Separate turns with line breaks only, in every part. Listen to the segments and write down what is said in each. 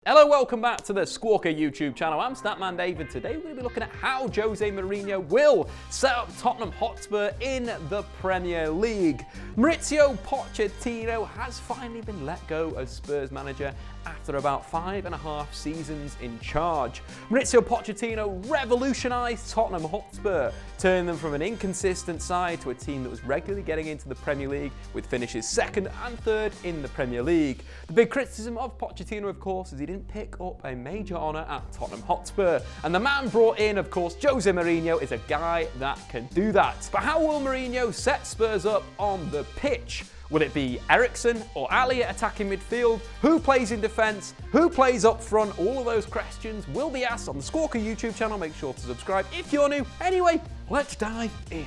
Hello, welcome back to the Squawka YouTube channel. I'm Statman David. Today we're going to be looking at how Jose Mourinho will set up Tottenham Hotspur in the Premier League. Mauricio Pochettino has finally been let go as Spurs manager after about 5.5 seasons in charge. Mauricio Pochettino revolutionised Tottenham Hotspur, turning them from an inconsistent side to a team that was regularly getting into the Premier League with finishes second and third in the Premier League. The big criticism of Pochettino, of course, is he didn't pick up a major honour at Tottenham Hotspur. And the man brought in, of course, Jose Mourinho, is a guy that can do that. But how will Mourinho set Spurs up on the pitch? Will it be Eriksen or Ali at attacking midfield? Who plays in defence? Who plays up front? All of those questions will be asked on the Squawka YouTube channel. Make sure to subscribe if you're new. Anyway, let's dive in.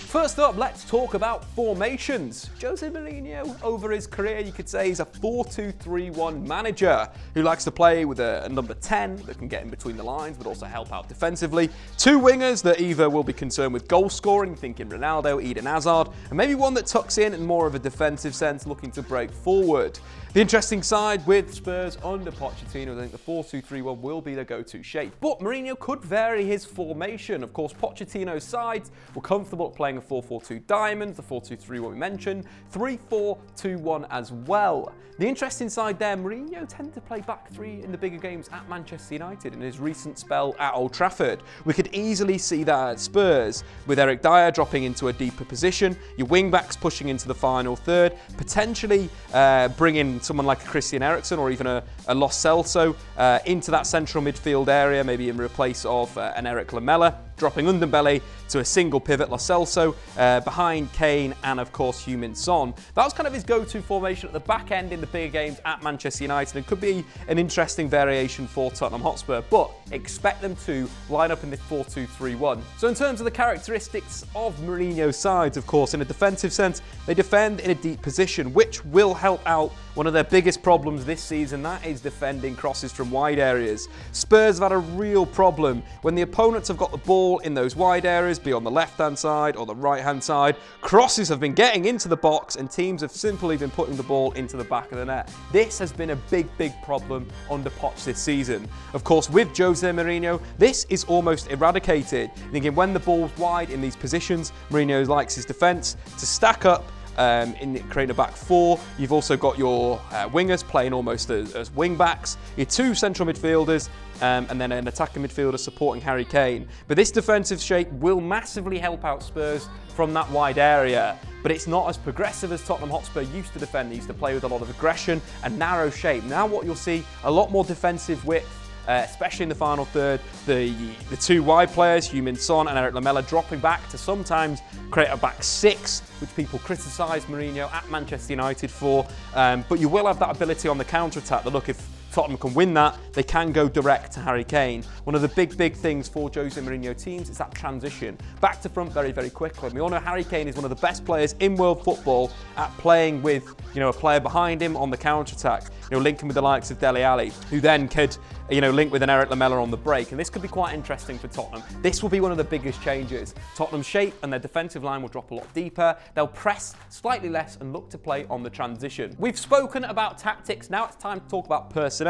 First up, let's talk about formations. Jose Mourinho, over his career, you could say he's a 4-2-3-1 manager who likes to play with a number 10 that can get in between the lines but also help out defensively. Two wingers that either will be concerned with goal scoring, thinking Ronaldo, Eden Hazard, and maybe one that tucks in more of a defensive sense, looking to break forward. The interesting side with Spurs under Pochettino, I think the 4-2-3-1 will be their go-to shape. But Mourinho could vary his formation. Of course, Pochettino's sides were comfortable at playing a 4-4-2 diamond, the 4-2-3-1 we mentioned, 3-4-2-1 as well. The interesting side there, Mourinho tended to play back three in the bigger games at Manchester United in his recent spell at Old Trafford. We could easily see that at Spurs, with Eric Dyer dropping into a deeper position, your wing-backs pushing into the final third, potentially bringing someone like a Christian Eriksen or even a Lo Celso into that central midfield area, maybe in replace of an Eric Lamela, dropping Ndombele to a single pivot, Lo Celso, behind Kane and, of course, Heung-min Son. That was kind of his go-to formation at the back end in the bigger games at Manchester United. It could be an interesting variation for Tottenham Hotspur, but expect them to line up in this 4-2-3-1. So in terms of the characteristics of Mourinho's sides, of course, in a defensive sense, they defend in a deep position, which will help out one of their biggest problems this season, that is defending crosses from wide areas. Spurs have had a real problem when the opponents have got the ball in those wide areas, be on the left-hand side or the right-hand side. Crosses have been getting into the box and teams have simply been putting the ball into the back of the net. This has been a big problem under Poch this season. Of course, with Jose Mourinho, this is almost eradicated. Thinking when the ball's wide in these positions, Mourinho likes his defence to stack up in creating a back four. You've also got your wingers playing almost as wing backs, your two central midfielders, and then an attacking midfielder supporting Harry Kane. But this defensive shape will massively help out Spurs from that wide area. But it's not as progressive as Tottenham Hotspur used to defend. They used to play with a lot of aggression and narrow shape. Now what you'll see, a lot more defensive width, especially in the final third. The two wide players, Heung-min Son and Eric Lamela, dropping back to sometimes create a back six, which people criticise Mourinho at Manchester United for. But you will have that ability on the counter-attack. That look, if Tottenham can win that, they can go direct to Harry Kane. One of the big things for Jose Mourinho teams is that transition back to front very quickly. We all know Harry Kane is one of the best players in world football at playing with, a player behind him on the counter-attack, linking with the likes of Dele Alli, who then could, link with an Eric Lamela on the break. And this could be quite interesting for Tottenham. This will be one of the biggest changes. Tottenham's shape and their defensive line will drop a lot deeper. They'll press slightly less and look to play on the transition. We've spoken about tactics. Now it's time to talk about personnel.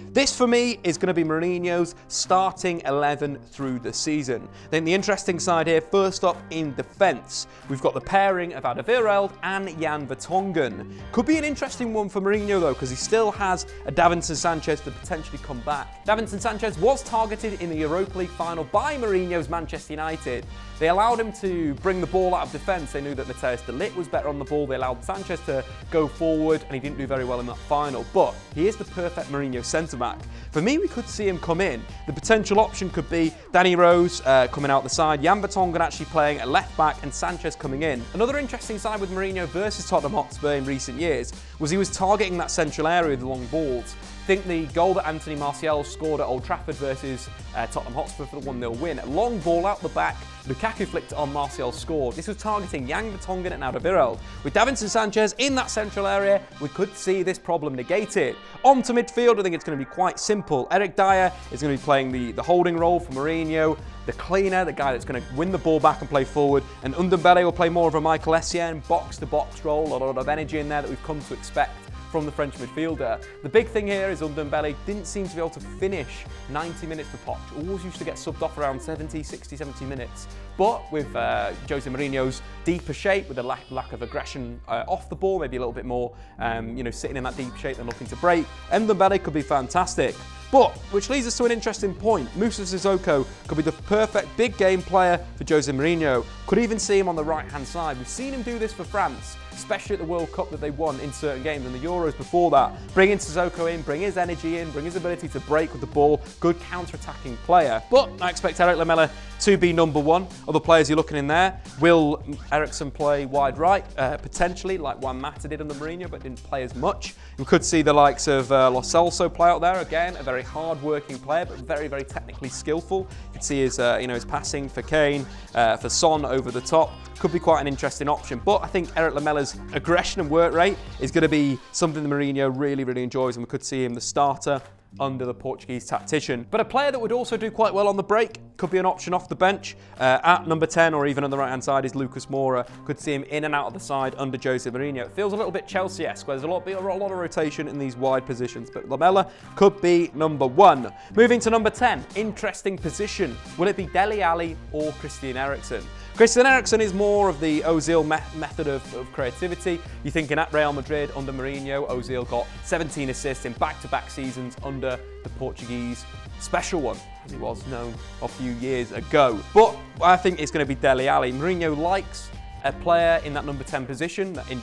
This, for me, is going to be Mourinho's starting 11 through the season. Then the interesting side here, first up in defence, we've got the pairing of Alderweireld and Jan Vertonghen. Could be an interesting one for Mourinho, though, because he still has a Davinson Sanchez to potentially come back. Davinson Sanchez was targeted in the Europa League final by Mourinho's Manchester United. They allowed him to bring the ball out of defence. They knew that Matthias de Ligt was better on the ball. They allowed Sanchez to go forward, and he didn't do very well in that final. But he is the perfect Mourinho centre-back. For me, we could see him come in. The potential option could be Danny Rose coming out the side, Jan Vertonghen actually playing at left-back, and Sanchez coming in. Another interesting side with Mourinho versus Tottenham Hotspur in recent years was he was targeting that central area with the long balls. I think the goal that Anthony Martial scored at Old Trafford versus Tottenham Hotspur for the 1-0 win, a long ball out the back, Lukaku flicked it on, Martial scored. This was targeting Jan Vertonghen and Alderweireld. With Davinson Sanchez in that central area, we could see this problem negated. On to midfield, I think it's going to be quite simple. Eric Dyer is going to be playing the holding role for Mourinho, the cleaner, the guy that's going to win the ball back and play forward, and Ndombele will play more of a Michael Essien box-to-box role, a lot of energy in there that we've come to expect from the French midfielder. The big thing here is Ndombele didn't seem to be able to finish 90 minutes for Poch. Always used to get subbed off around 60, 70 minutes. But with Jose Mourinho's deeper shape, with a lack of aggression off the ball, maybe a little bit more, sitting in that deep shape and looking to break, Ndombele could be fantastic. But, which leads us to an interesting point, Moussa Sissoko could be the perfect big game player for Jose Mourinho. Could even see him on the right-hand side. We've seen him do this for France, especially at the World Cup that they won in certain games and the Euros before that. Bringing Sissoko in, bring his energy in, bring his ability to break with the ball, good counter-attacking player. But I expect Eric Lamela to be number one. Other players you're looking in there, will Eriksen play wide right? Potentially, like Juan Mata did under Mourinho, but didn't play as much. We could see the likes of Lo Celso play out there. Again, a very hard-working player, but very, very technically skillful. You can see his, his passing for Kane, for Son over the top. Could be quite an interesting option. But I think Eric Lamela's aggression and work rate is going to be something that Mourinho really, really enjoys, and we could see him the starter under the Portuguese tactician. But a player that would also do quite well on the break, could be an option off the bench, at number 10 or even on the right-hand side is Lucas Moura. Could see him in and out of the side under Jose Mourinho. It feels a little bit Chelsea-esque, where there's a lot of rotation in these wide positions, but Lamela could be number one. Moving to number 10, interesting position. Will it be Dele Alli or Christian Eriksen? Christian Eriksen is more of the Ozil method of creativity. You're thinking at Real Madrid under Mourinho, Ozil got 17 assists in back-to-back seasons under the Portuguese special one, as he was known a few years ago. But I think it's going to be Dele Alli. Mourinho likes a player in that number 10 position that in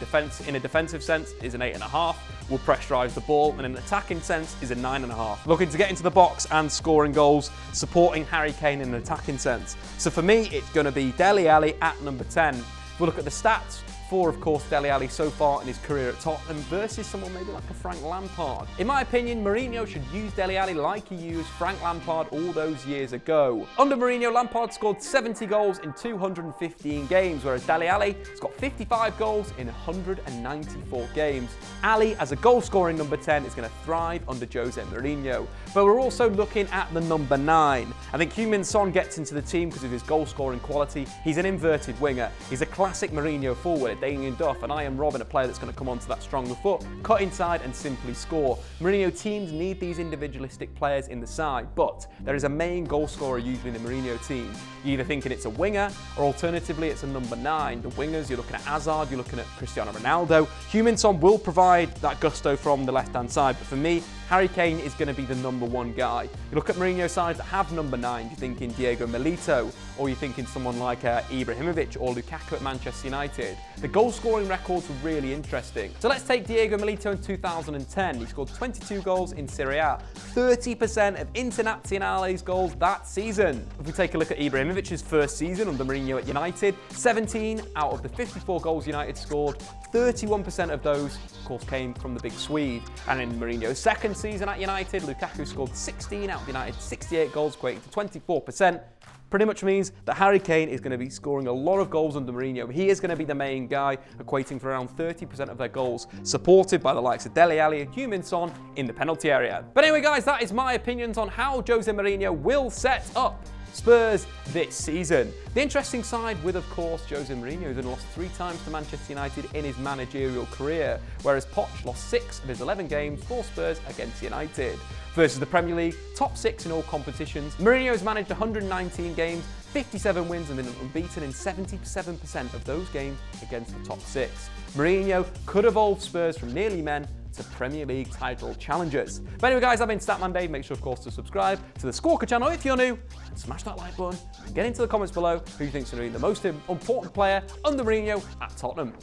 a defensive sense is an 8.5, will pressurise the ball, and in an attacking sense is a 9.5. Looking to get into the box and scoring goals, supporting Harry Kane in an attacking sense. So for me, it's going to be Dele Alli at number 10. If we look at the stats, for, of course, Dele Alli so far in his career at Tottenham versus someone maybe like a Frank Lampard. In my opinion, Mourinho should use Dele Alli like he used Frank Lampard all those years ago. Under Mourinho, Lampard scored 70 goals in 215 games, whereas Dele Alli has got 55 goals in 194 games. Alli, as a goal-scoring number 10, is going to thrive under Jose Mourinho. But we're also looking at the number 9. I think Heung-min Son gets into the team because of his goal-scoring quality. He's an inverted winger. He's a classic Mourinho forward. Damien Duff, and I am Robin, a player that's going to come onto that stronger foot, cut inside and simply score. Mourinho teams need these individualistic players in the side, but there is a main goal scorer usually in the Mourinho team. You're either thinking it's a winger, or alternatively it's a number 9. The wingers, you're looking at Hazard, you're looking at Cristiano Ronaldo. Heung-min Son will provide that gusto from the left-hand side, but for me, Harry Kane is going to be the number 1 guy. You look at Mourinho sides that have number 9, you're thinking Diego Milito, or you're thinking someone like Ibrahimovic or Lukaku at Manchester United. The goal-scoring records were really interesting. So let's take Diego Milito in 2010. He scored 22 goals in Serie A, 30% of Internazionale's goals that season. If we take a look at Ibrahimovic's first season under Mourinho at United, 17 out of the 54 goals United scored, 31% of those, of course, came from the big Swede. And in Mourinho's second season at United, Lukaku scored 16 out of United's 68 goals, equating to 24%. Pretty much means that Harry Kane is going to be scoring a lot of goals under Mourinho. He is going to be the main guy, equating for around 30% of their goals, supported by the likes of Dele Alli and Heung-min Son in the penalty area. But anyway, guys, that is my opinions on how Jose Mourinho will set up Spurs this season. The interesting side with, of course, Jose Mourinho, who's only lost 3 times to Manchester United in his managerial career, whereas Poch lost 6 of his 11 games for Spurs against United. Versus the Premier League, top 6 in all competitions. Mourinho has managed 119 games, 57 wins, and been unbeaten in 77% of those games against the top 6. Mourinho could evolve Spurs from nearly men to Premier League title challengers. But anyway, guys, I've been Statman Dave. Make sure, of course, to subscribe to the Squawka channel if you're new, and smash that like button, and get into the comments below who you think is going to be the most important player under Mourinho at Tottenham.